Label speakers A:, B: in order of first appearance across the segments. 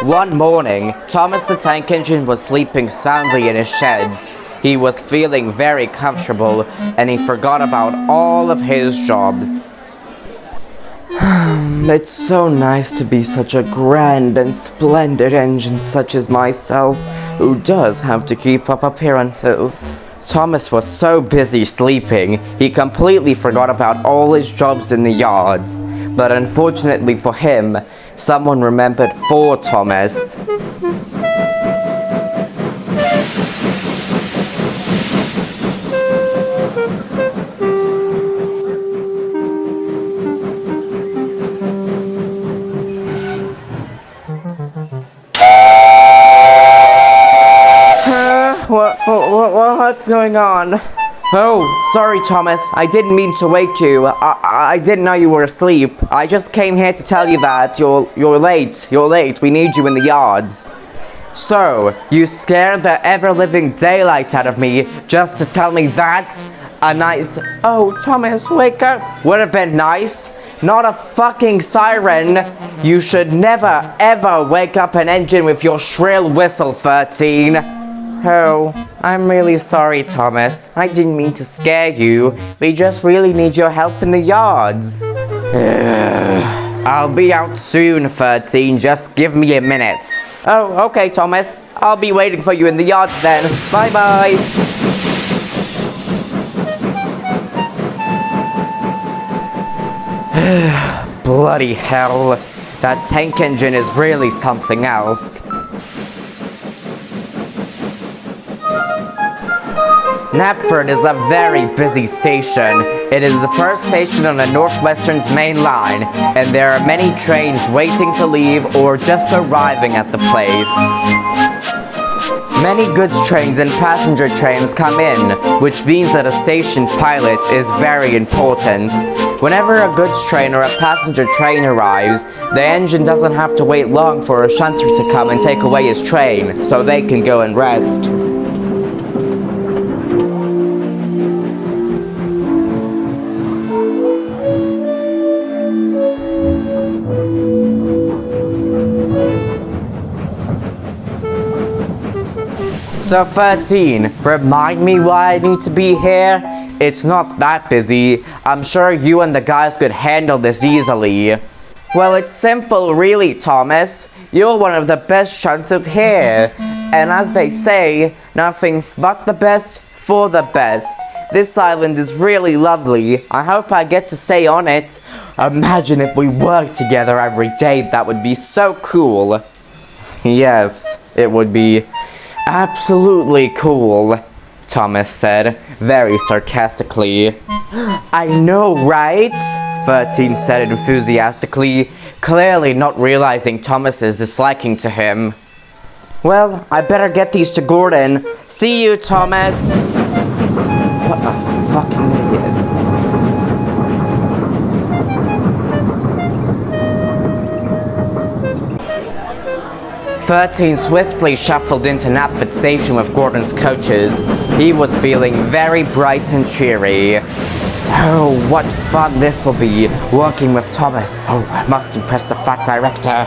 A: One morning, Thomas the Tank Engine was sleeping soundly in his sheds. He was feeling very comfortable, and he forgot about all of his jobs. It's so nice to be such a grand and splendid engine such as myself, who does have to keep up appearances. Thomas was so busy sleeping, he completely forgot about all his jobs in the yards. But unfortunately for him, someone remembered for Thomas. What's going on? Oh, sorry Thomas, I didn't mean to wake you. I didn't know you were asleep. I just came here to tell you that you're late, we need you in the yards. So, you scared the ever-living daylight out of me just to tell me that? A nice, oh Thomas, wake up, would have been nice. Not a fucking siren. You should never ever wake up an engine with your shrill whistle, 13. Oh, I'm really sorry, Thomas. I didn't mean to scare you. We just really need your help in the yards. I'll be out soon, 13. Just give me a minute. Oh, okay, Thomas. I'll be waiting for you in the yards then. Bye-bye. Bloody hell. That tank engine is really something else. Knapford is a very busy station. It is the first station on the Northwestern's main line, and there are many trains waiting to leave or just arriving at the place. Many goods trains and passenger trains come in, which means that a station pilot is very important. Whenever a goods train or a passenger train arrives, the engine doesn't have to wait long for a shunter to come and take away his train, so they can go and rest. So 13, remind me why I need to be here? It's not that busy. I'm sure you and the guys could handle this easily. Well, it's simple really, Thomas. You're one of the best shunters here. And as they say, nothing but the best for the best. This island is really lovely. I hope I get to stay on it. Imagine if we worked together every day. That would be so cool. Yes, it would be absolutely cool, Thomas said, very sarcastically. I know, right? 13 said enthusiastically, clearly not realizing Thomas's disliking to him. Well, I better get these to Gordon. See you, Thomas! What a fucking idiot. 13 swiftly shuffled into Knapford Station with Gordon's coaches. He was feeling very bright and cheery. Oh, what fun this will be, working with Thomas. Oh, I must impress the fat director.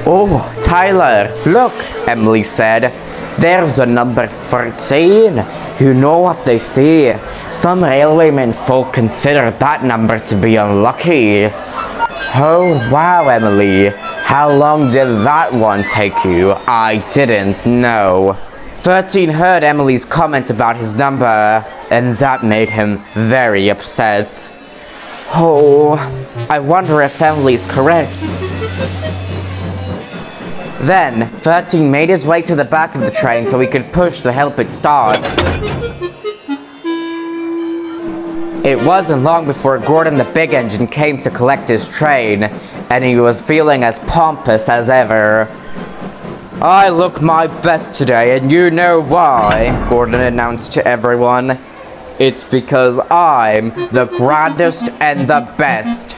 A: Oh, Tyler, look, Emily said. There's a number 13. You know what they say. Some railwaymen folk consider that number to be unlucky. Oh, wow, Emily. How long did that one take you? I didn't know. 13 heard Emily's comment about his number, and that made him very upset. Oh, I wonder if Emily's correct. Then, 13 made his way to the back of the train so he could push to help it start. It wasn't long before Gordon the big engine came to collect his train, and he was feeling as pompous as ever. I look my best today, and you know why, Gordon announced to everyone. It's because I'm the grandest and the best.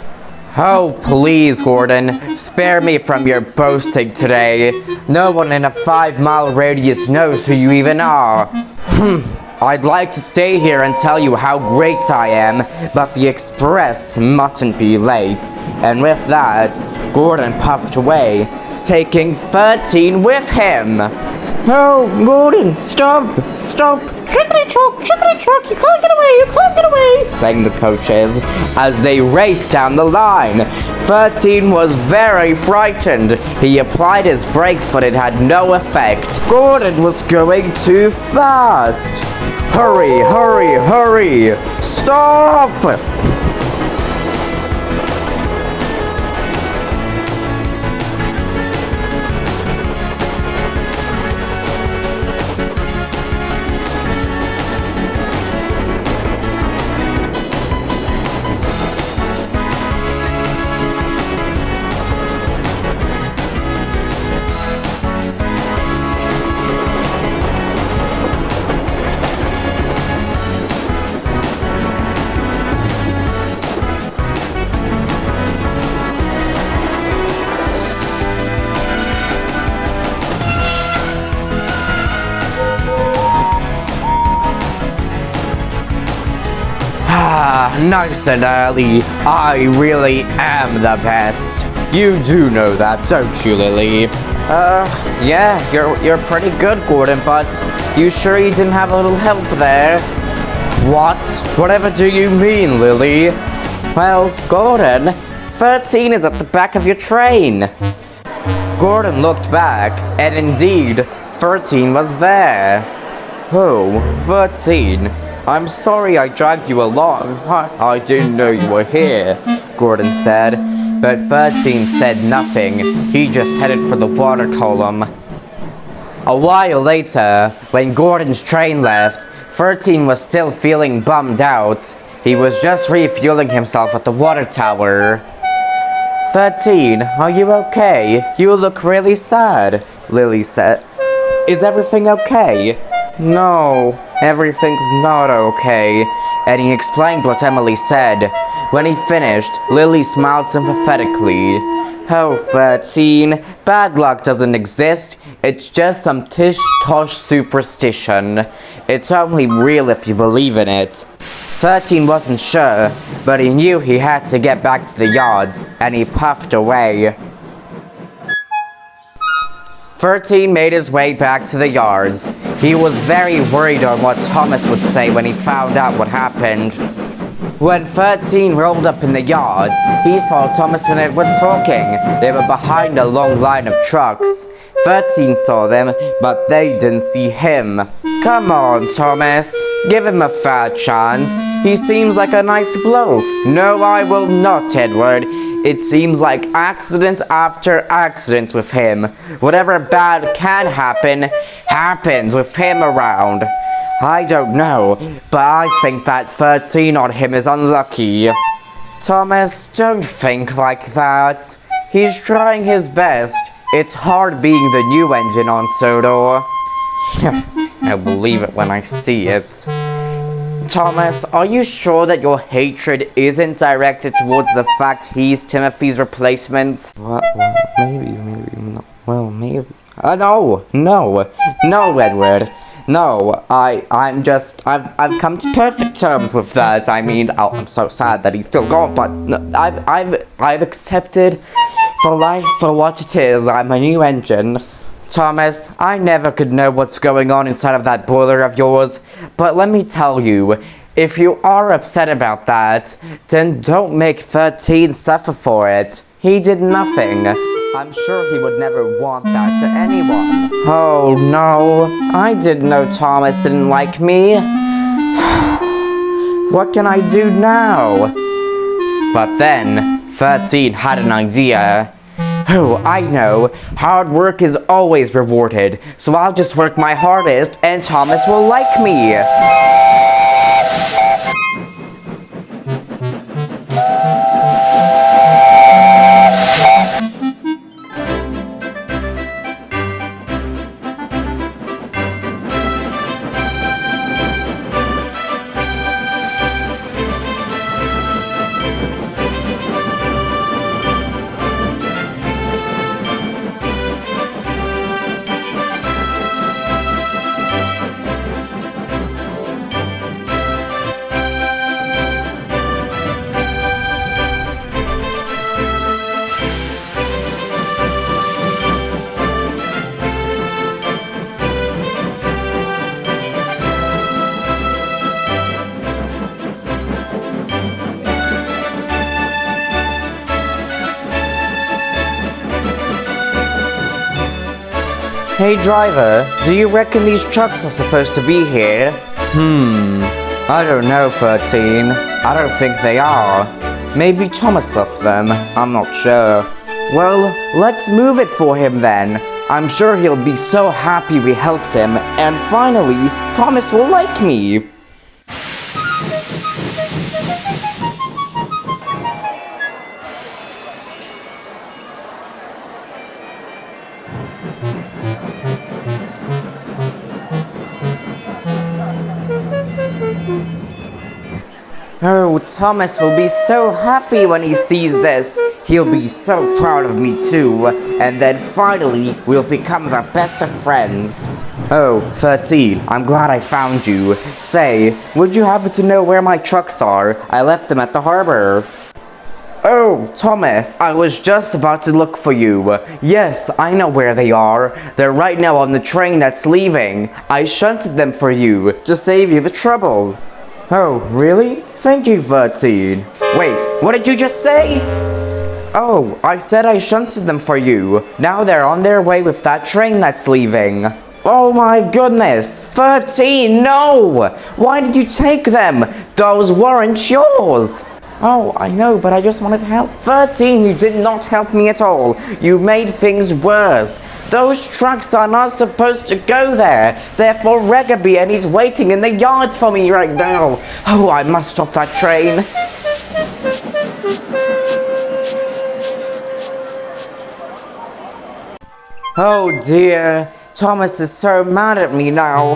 A: Oh, please, Gordon, spare me from your boasting today. No one in a 5-mile radius knows who you even are. I'd like to stay here and tell you how great I am, but the express mustn't be late. And with that, Gordon puffed away. taking 13 with him. Oh, Gordon, stop! Chickadee choke, you can't get away, sang the coaches as they raced down the line. 13 was very frightened. He applied his brakes, but it had no effect. Gordon was going too fast. Hurry! Stop! Nice and early. I really am the best. You do know that, don't you, Lily? Yeah, you're pretty good, Gordon, but you sure you didn't have a little help there? What? Whatever do you mean, Lily? Well, Gordon, 13 is at the back of your train. Gordon looked back, and indeed, 13 was there. Oh, 13. I'm sorry I dragged you along. I didn't know you were here, Gordon said. But 13 said nothing. He just headed for the water column. A while later, when Gordon's train left, 13 was still feeling bummed out. He was just refueling himself at the water tower. 13, are you okay? You look really sad, Lily said. Is everything okay? No, everything's not okay. And he explained what Emily said. When he finished, Lily smiled sympathetically. Oh, 13, bad luck doesn't exist. It's just some tish-tosh superstition. It's only real if you believe in it. 13 wasn't sure, but he knew he had to get back to the yards, and he puffed away. 13 made his way back to the yards. He was very worried on what Thomas would say when he found out what happened. When 13 rolled up in the yards, he saw Thomas and Edward talking. They were behind a long line of trucks. 13 saw them, but they didn't see him. Come on, Thomas. Give him a fair chance. He seems like a nice bloke. No, I will not, Edward. It seems like accident after accident with him. Whatever bad can happen, happens with him around. I don't know, but I think that 13 on him is unlucky. Thomas, don't think like that. He's trying his best. It's hard being the new engine on Sodor. I'll believe it when I see it. Thomas, are you sure that your hatred isn't directed towards the fact he's Timothy's replacement? What? Maybe not. Well, maybe. No, Edward. No, I've come to perfect terms with that. I mean, I'm so sad that he's still gone, but no, I've accepted for life for what it is. I'm a new engine. Thomas, I never could know what's going on inside of that boiler of yours, but let me tell you, if you are upset about that, then don't make 13 suffer for it. He did nothing. I'm sure he would never want that to anyone. Oh no, I didn't know Thomas didn't like me. What can I do now? But then, 13 had an idea. Oh, I know. Hard work is always rewarded, so I'll just work my hardest and Thomas will like me. Hey driver, do you reckon these trucks are supposed to be here? I don't know, 13. I don't think they are. Maybe Thomas left them, I'm not sure. Well, let's move it for him then. I'm sure he'll be so happy we helped him, and finally, Thomas will like me. Oh, Thomas will be so happy when he sees this. He'll be so proud of me too. And then finally, we'll become the best of friends. Oh, 13, I'm glad I found you. Say, would you happen to know where my trucks are? I left them at the harbor. Oh, Thomas, I was just about to look for you. Yes, I know where they are. They're right now on the train that's leaving. I shunted them for you, to save you the trouble. Oh, really? Thank you, 13. Wait, what did you just say? Oh, I said I shunted them for you. Now they're on their way with that train that's leaving. Oh my goodness! 13, no! Why did you take them? Those weren't yours! Oh, I know, but I just wanted to help. 13, you did not help me at all. You made things worse. Those trucks are not supposed to go there. They're for Regaby and he's waiting in the yards for me right now. Oh, I must stop that train. Oh dear, Thomas is so mad at me now.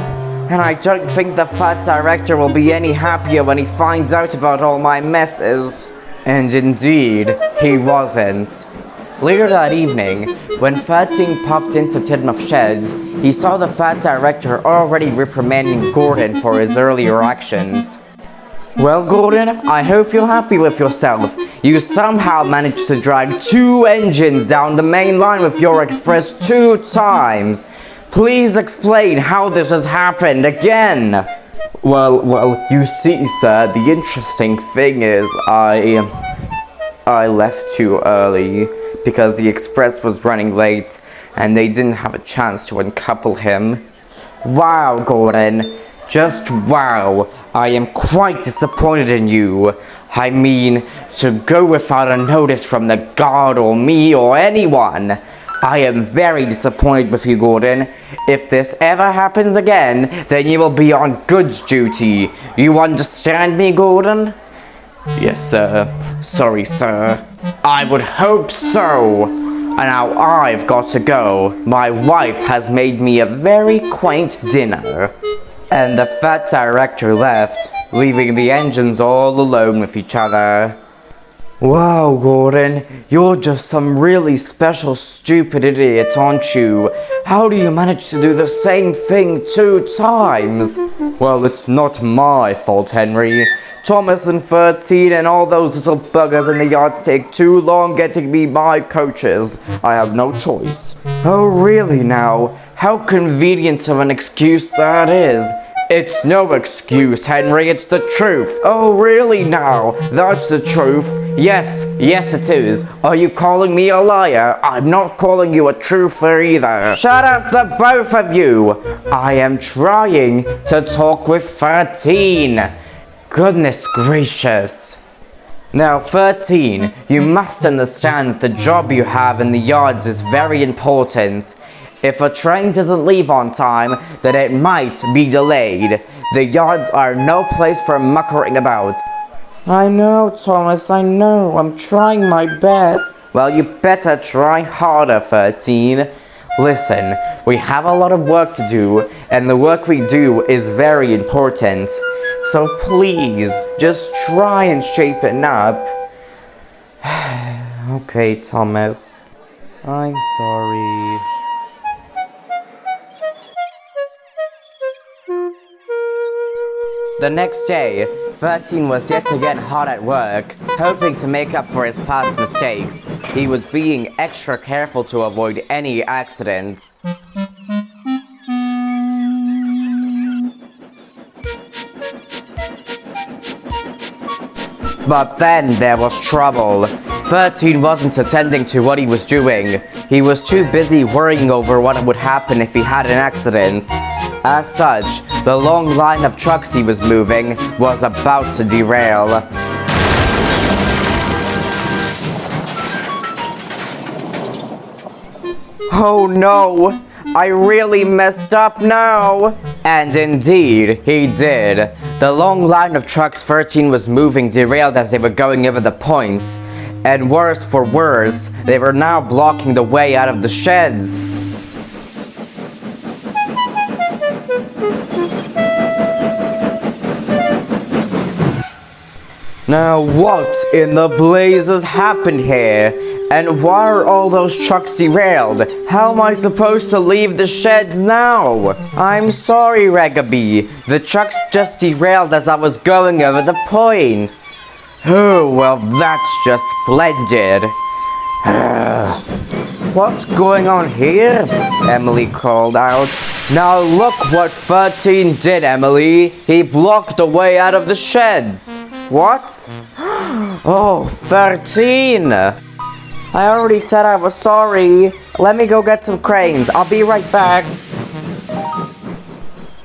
A: And I don't think the fat director will be any happier when he finds out about all my messes. And indeed, he wasn't. Later that evening, when 13 puffed into Tidmouth Sheds, he saw the fat director already reprimanding Gordon for his earlier actions. Well, Gordon, I hope you're happy with yourself. You somehow managed to drag 2 engines down the main line with your express 2 times. Please explain how this has happened again. Well, you see, sir, the interesting thing is I left too early because the express was running late and they didn't have a chance to uncouple him. Wow, Gordon, just wow. I am quite disappointed in you. I mean, to go without a notice from the guard or me or anyone. I am very disappointed with you, Gordon. If this ever happens again, then you will be on goods duty. You understand me, Gordon? Yes, sir. Sorry, sir. I would hope so. And now I've got to go. My wife has made me a very quaint dinner. And the fat director left, leaving the engines all alone with each other. Wow, Gordon, you're just some really special stupid idiot, aren't you? How do you manage to do the same thing 2 times? Well, it's not my fault, Henry. Thomas and 13 and all those little buggers in the yards take too long getting me my coaches. I have no choice. Oh, really now? How convenient of an excuse that is. It's no excuse, Henry, it's the truth. Oh, really now? That's the truth? Yes it is. Are you calling me a liar? I'm not calling you a truther either. Shut up, the both of you! I am trying to talk with 13. Goodness gracious. Now, 13, you must understand that the job you have in the yards is very important. If a train doesn't leave on time, then it might be delayed. The yards are no place for muckering about. I know, Thomas, I know. I'm trying my best. Well, you better try harder, 13. Listen, we have a lot of work to do, and the work we do is very important. So please, just try and shape it up. Okay, Thomas. I'm sorry. The next day, 13 was yet again hard at work, hoping to make up for his past mistakes. He was being extra careful to avoid any accidents. But then there was trouble. 13 wasn't attending to what he was doing. He was too busy worrying over what would happen if he had an accident. As such, the long line of trucks he was moving was about to derail. Oh no! I really messed up now! And indeed, he did. The long line of trucks 13 was moving derailed as they were going over the points. And worse for worse, they were now blocking the way out of the sheds. Now what in the blazes happened here? And why are all those trucks derailed? How am I supposed to leave the sheds now? I'm sorry, Ragaby. The trucks just derailed as I was going over the points. Oh, well, that's just splendid. What's going on here? Emily called out. Now look what 13 did, Emily. He blocked the way out of the sheds. What? Oh, 13. I already said I was sorry. Let me go get some cranes. I'll be right back.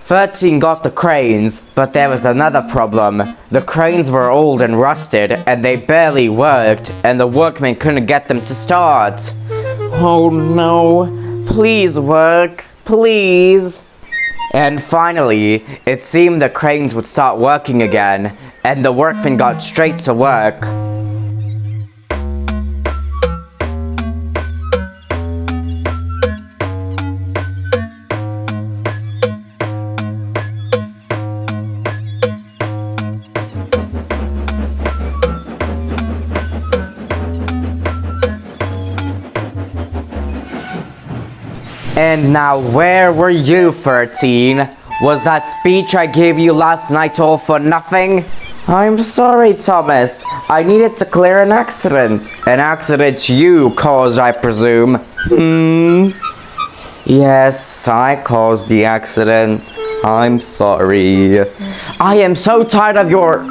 A: 13 got the cranes, but there was another problem. The cranes were old and rusted, and they barely worked, and the workmen couldn't get them to start. Oh no. Please work. Please. And finally, it seemed the cranes would start working again, and the workmen got straight to work. And now where were you, 13? Was that speech I gave you last night all for nothing? I'm sorry, Thomas. I needed to clear an accident. An accident you caused, I presume. Yes, I caused the accident. I'm sorry. I am so tired of your...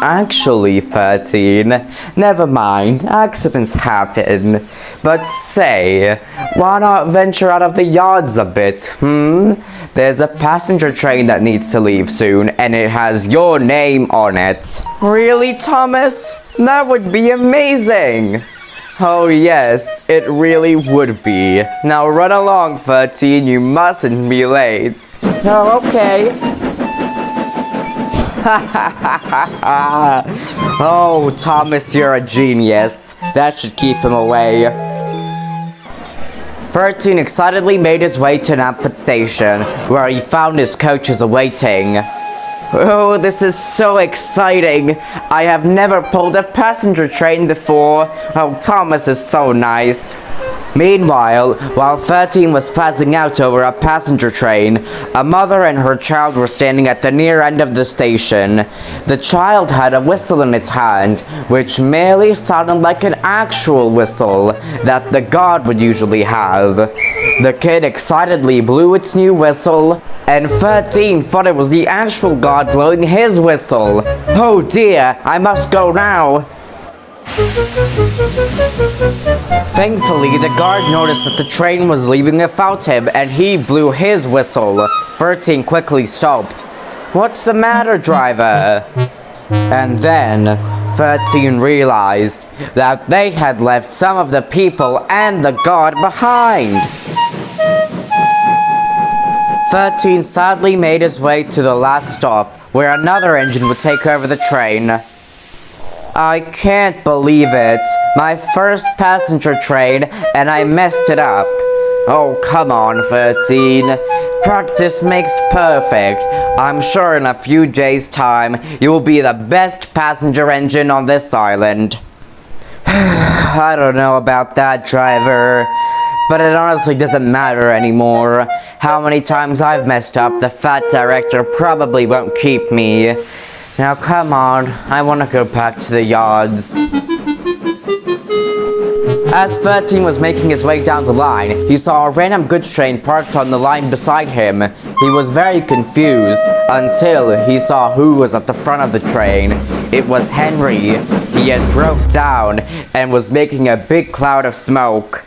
A: Actually, 13, never mind, accidents happen. But say, why not venture out of the yards a bit, There's a passenger train that needs to leave soon, and it has your name on it. Really, Thomas? That would be amazing! Oh yes, it really would be. Now run along, 13, you mustn't be late. Oh, okay. Oh, Thomas, you're a genius. That should keep him away. 13 excitedly made his way to Knapford Station, where he found his coaches awaiting. Oh, this is so exciting. I have never pulled a passenger train before. Oh, Thomas is so nice. Meanwhile, while 13 was passing out over a passenger train, a mother and her child were standing at the near end of the station. The child had a whistle in its hand, which merely sounded like an actual whistle that the god would usually have. The kid excitedly blew its new whistle, and 13 thought it was the actual god blowing his whistle. Oh dear, I must go now. Thankfully, the guard noticed that the train was leaving without him, and he blew his whistle. 13 quickly stopped. What's the matter, driver? And then, 13 realized that they had left some of the people and the guard behind. 13 sadly made his way to the last stop, where another engine would take over the train. I can't believe it. My first passenger train, and I messed it up. Oh, come on, 13. Practice makes perfect. I'm sure in a few days' time, you will be the best passenger engine on this island. I don't know about that, driver. But it honestly doesn't matter anymore. How many times I've messed up, the fat director probably won't keep me. Now come on, I want to go back to the yards. As 13 was making his way down the line, he saw a random goods train parked on the line beside him. He was very confused until he saw who was at the front of the train. It was Henry. He had broke down and was making a big cloud of smoke.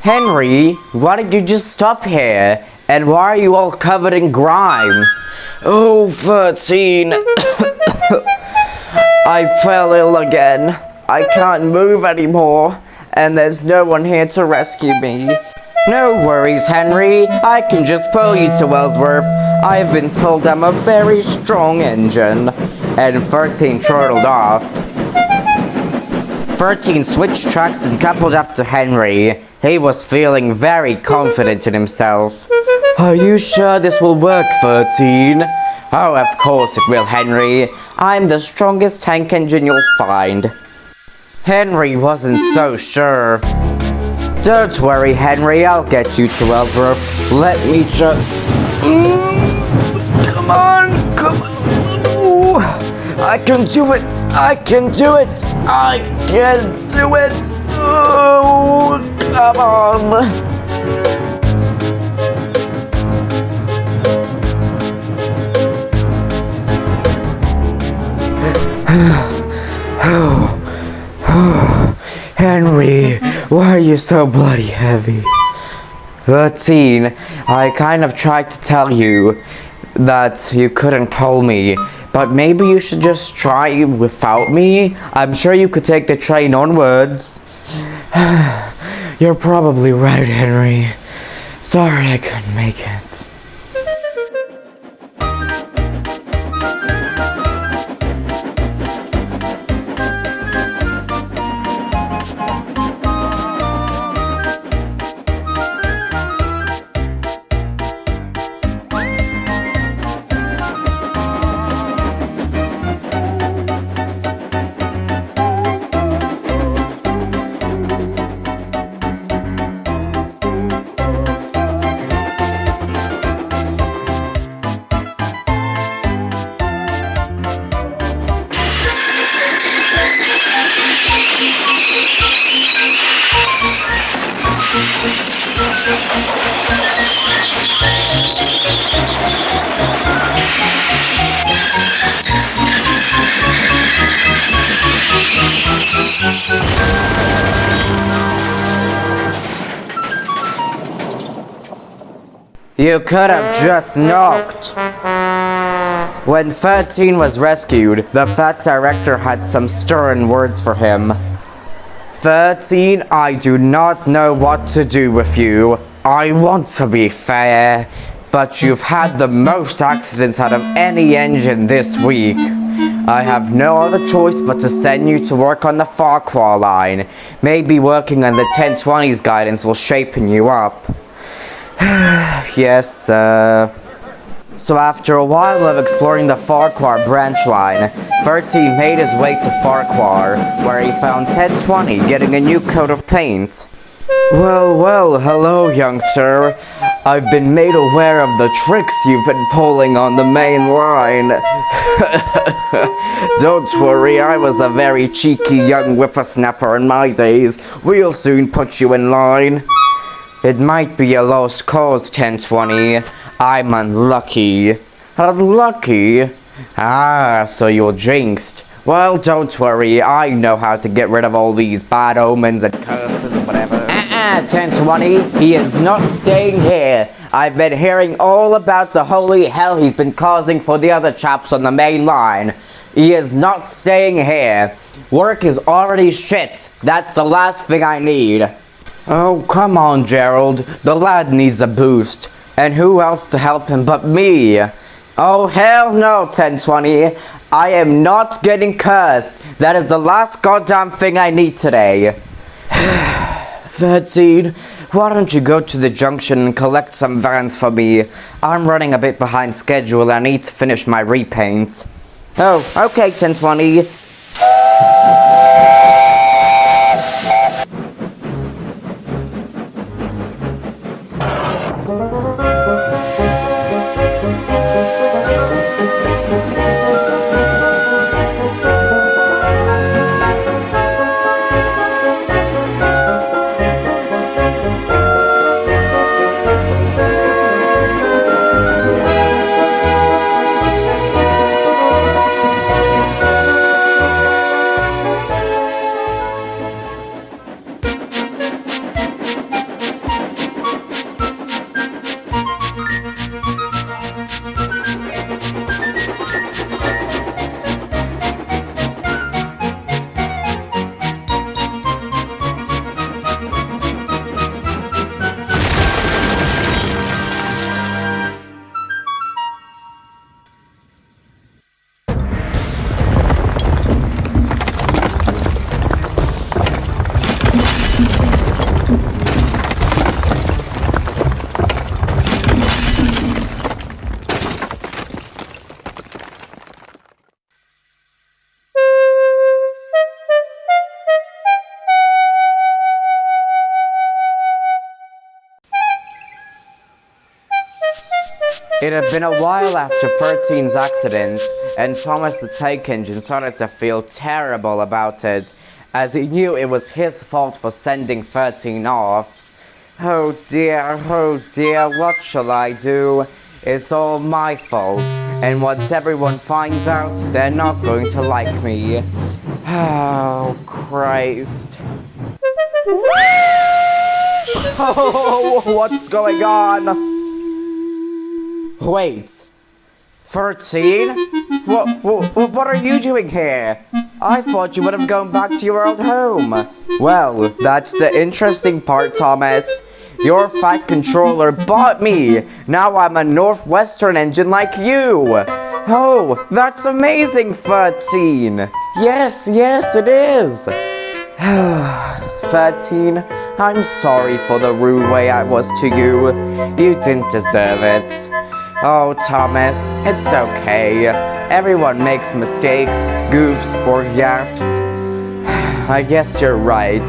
A: Henry, why did you just stop here? And why are you all covered in grime? Oh, 13. I fell ill again. I can't move anymore. And there's no one here to rescue me. No worries, Henry. I can just pull you to Ellsworth. I've been told I'm a very strong engine. And 13 chortled off. 13 switched tracks and coupled up to Henry. He was feeling very confident in himself. Are you sure this will work, 13? Oh, of course it will, Henry. I'm the strongest tank engine you'll find. Henry wasn't so sure. Don't worry, Henry, I'll get you to Ellsworth. Let me just... Come on, come on. Ooh, I can do it. I can do it. I can do it. Oh, come on. Henry, why are you so bloody heavy? 13, I kind of tried to tell you that you couldn't pull me, but maybe you should just try without me. I'm sure you could take the train onwards. You're probably right, Henry. Sorry I couldn't make it. You could have just knocked. When 13 was rescued, the fat director had some stern words for him. 13, I do not know what to do with you. I want to be fair, but you've had the most accidents out of any engine this week. I have no other choice but to send you to work on the Farquhar line. Maybe working on the 1020's guidance will shapen you up. Yes, So after a while of exploring the Farquhar branch line, 13 made his way to Farquhar, where he found 1020 getting a new coat of paint. Well, hello, youngster. I've been made aware of the tricks you've been pulling on the main line. Don't worry, I was a very cheeky young whippersnapper in my days. We'll soon put you in line. It might be a lost cause, 1020. I'm unlucky. Unlucky? Ah, so you're jinxed. Well, don't worry, I know how to get rid of all these bad omens and curses and whatever. 1020, he is not staying here. I've been hearing all about the holy hell he's been causing for the other chaps on the main line. He is not staying here. Work is already shit. That's the last thing I need. Oh, come on, Gerald. The lad needs a boost. And who else to help him but me? Oh, hell no, 1020. I am not getting cursed. That is the last goddamn thing I need today. 13, why don't you go to the junction and collect some vans for me? I'm running a bit behind schedule. I need to finish my repaint. Oh, okay, 1020. It had been a while after 13's accident, and Thomas the Tank Engine started to feel terrible about it, as he knew it was his fault for sending 13 off. Oh dear, what shall I do? It's all my fault, and once everyone finds out, they're not going to like me. Oh, Christ. Oh, what's going on? Wait, 13? What are you doing here? I thought you would have gone back to your old home. Well, that's the interesting part, Thomas. Your fat controller bought me. Now I'm a Northwestern engine like you. Oh, that's amazing, 13. Yes, it is. 13, I'm sorry for the rude way I was to you. You didn't deserve it. Oh, Thomas, it's okay. Everyone makes mistakes, goofs, or yaps. I guess you're right.